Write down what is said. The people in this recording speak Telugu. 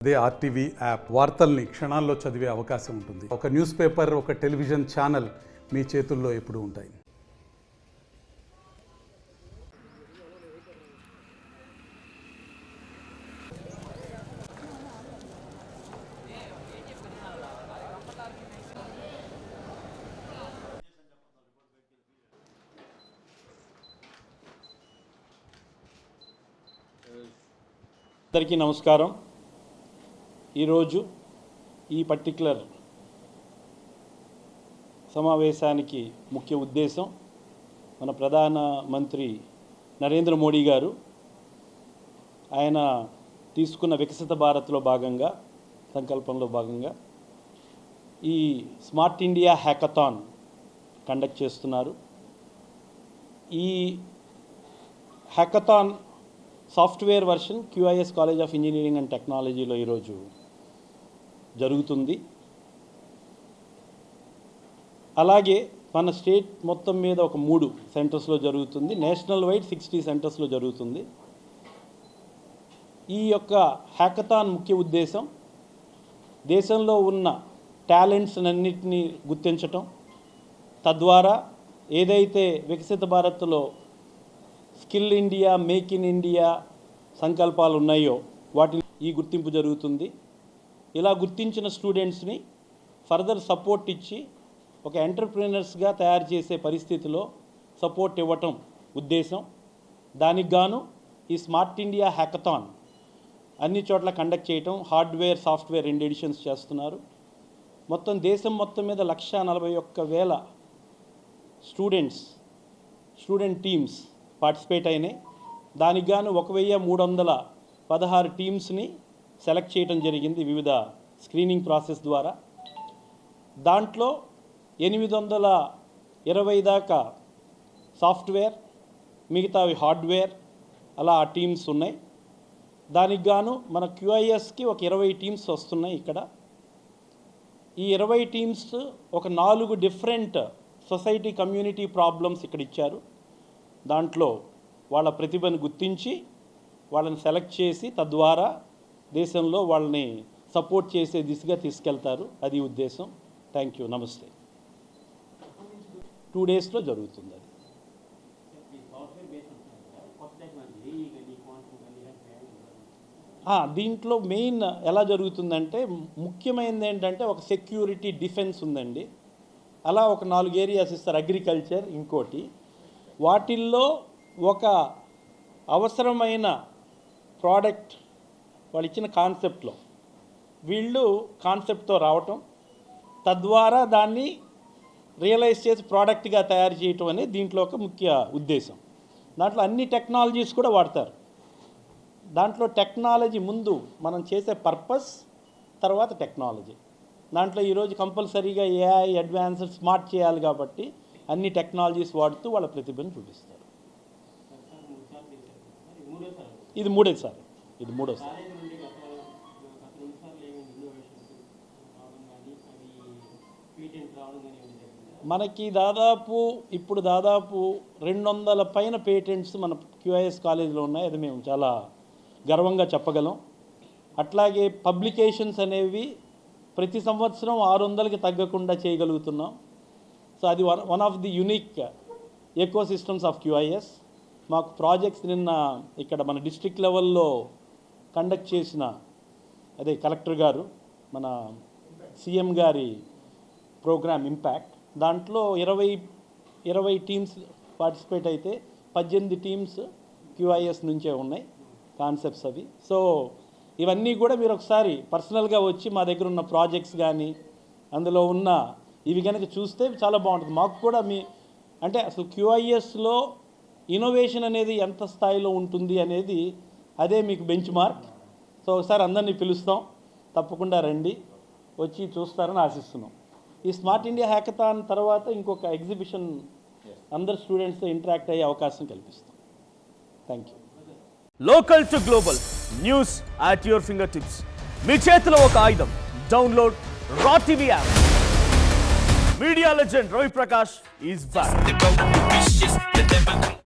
అదే ఆర్టీవీ యాప్ వార్తల్ని క్షణాల్లో చదివే అవకాశం ఉంటుంది. ఒక న్యూస్ పేపర్, ఒక టెలివిజన్ ఛానల్ మీ చేతుల్లో ఎప్పుడూ ఉంటాయి. అందరికీ నమస్కారం. ఈరోజు ఈ పర్టిక్యులర్ సమావేశానికి ముఖ్య ఉద్దేశం మన ప్రధానమంత్రి నరేంద్ర మోడీ గారు ఆయన తీసుకున్న వికసిత భారత్లో భాగంగా, సంకల్పంలో భాగంగా ఈ స్మార్ట్ ఇండియా హ్యాకథాన్ కండక్ట్ చేస్తున్నారు. ఈ hackathon software version QIS college of engineering and టెక్నాలజీలో ఈరోజు జరుగుతుంది. అలాగే మన స్టేట్ మొత్తం మీద ఒక 3 సెంటర్స్లో జరుగుతుంది. నేషనల్ వైడ్ 60 సెంటర్స్లో జరుగుతుంది. ఈ యొక్క హ్యాకథాన్ ముఖ్య ఉద్దేశం దేశంలో ఉన్న టాలెంట్స్ అన్నిటినీ గుర్తించటం, తద్వారా ఏదైతే వికసిత భారత్లో skill India, make in India సంకల్పాలు ఉన్నాయో వాటిని ఈ గుర్తింపు జరుగుతుంది. ఇలా గుర్తించిన స్టూడెంట్స్ని ఫర్దర్ సపోర్ట్ ఇచ్చి ఒక ఎంటర్ప్రీనర్స్గా తయారు చేసే పరిస్థితిలో సపోర్ట్ ఇవ్వటం ఉద్దేశం. దానికి గాను ఈ స్మార్ట్ ఇండియా హ్యాకథాన్ అన్ని చోట్ల కండక్ట్ చేయటం, హార్డ్వేర్ సాఫ్ట్వేర్ 2 ఎడిషన్స్ చేస్తున్నారు. మొత్తం దేశం మొత్తం మీద 141,000 స్టూడెంట్ టీమ్స్ పార్టిసిపేట్ అయినాయి. దానికి గాను 1,316 టీమ్స్ని సెలెక్ట్ చేయడం జరిగింది వివిధ స్క్రీనింగ్ ప్రాసెస్ ద్వారా. దాంట్లో 820 దాకా సాఫ్ట్వేర్, మిగతావి హార్డ్వేర్, అలా ఆ టీమ్స్ ఉన్నాయి. దానికి గాను మన QISకి ఒక 20 టీమ్స్ వస్తున్నాయి. ఇక్కడ ఈ 20 టీమ్స్ ఒక 4 డిఫరెంట్ సొసైటీ కమ్యూనిటీ ప్రాబ్లమ్స్ ఇక్కడ ఇచ్చారు. దాంట్లో వాళ్ళ ప్రతిభను గుర్తించి వాళ్ళని సెలెక్ట్ చేసి తద్వారా దేశంలో వాళ్ళని సపోర్ట్ చేసే దిశగా తీసుకెళ్తారు. అది ఉద్దేశం. Thank you. నమస్తే. 2 డేస్లో జరుగుతుంది. అది దీంట్లో మెయిన్ ఎలా జరుగుతుందంటే, ముఖ్యమైనది ఏంటంటే ఒక సెక్యూరిటీ, డిఫెన్స్ ఉందండి. అలా ఒక 4 ఏరియాస్ ఇస్తారు. అగ్రికల్చర్ ఇంకోటి. వాటిల్లో ఒక అవసరమైన ప్రోడక్ట్ వాళ్ళు ఇచ్చిన కాన్సెప్ట్లో వీళ్ళు కాన్సెప్ట్తో రావటం, తద్వారా దాన్ని రియలైజ్ చేసి ప్రోడక్ట్గా తయారు చేయటం అనేది దీంట్లో ఒక ముఖ్య ఉద్దేశం. దాంట్లో అన్ని టెక్నాలజీస్ కూడా వాడతారు. దాంట్లో టెక్నాలజీ ముందు మనం చేసే పర్పస్, తర్వాత టెక్నాలజీ. దాంట్లో ఈరోజు కంపల్సరీగా AI అడ్వాన్స్డ్ స్మార్ట్ చేయాలి కాబట్టి అన్ని టెక్నాలజీస్ వాడుతూ వాళ్ళ ప్రతిభను చూపిస్తారు. ఇది మూడోసారి. మనకి ఇప్పుడు దాదాపు 200 పైన పేటెంట్స్ మన QIS కాలేజీలో ఉన్నాయి. అది మేము చాలా గర్వంగా చెప్పగలం. అట్లాగే పబ్లికేషన్స్ అనేవి ప్రతి సంవత్సరం 600కి తగ్గకుండా చేయగలుగుతున్నాం. సో అది one of the unique eco systems of QIS. మాకు ప్రాజెక్ట్స్ నిన్న ఇక్కడ మన డిస్ట్రిక్ట్ లెవెల్లో కండక్ట్ చేసిన అదే కలెక్టర్ గారు, మన CM గారి ప్రోగ్రామ్ ఇంపాక్ట్, దాంట్లో 20 టీమ్స్ పార్టిసిపేట్ అయితే 18 టీమ్స్ QIS నుంచే ఉన్నాయి కాన్సెప్ట్స్ అవి. సో ఇవన్నీ కూడా మీరు ఒకసారి పర్సనల్గా వచ్చి మా దగ్గర ఉన్న ప్రాజెక్ట్స్ కానీ అందులో ఉన్న ఇవి కనుక చూస్తే చాలా బాగుంటుంది. మాకు కూడా అంటే అసలు QISలో ఇన్నోవేషన్ అనేది ఎంత స్థాయిలో ఉంటుంది అనేది అదే మీకు బెంచ్ మార్క్. సో ఒకసారి అందరినీ పిలుస్తాం, తప్పకుండా రండి, వచ్చి చూస్తారని ఆశిస్తున్నాం. ఈ స్మార్ట్ ఇండియా హ్యాకథాన్ తర్వాత ఇంకొక ఎగ్జిబిషన్ అందరు స్టూడెంట్స్తో ఇంటరాక్ట్ అయ్యే అవకాశం కల్పిస్తాం. Thank you. Local to global news at your finger tips. మీ చేతిలో ఒక ఆయుధం. Download R TV app. Media legend Ravi Prakash is back.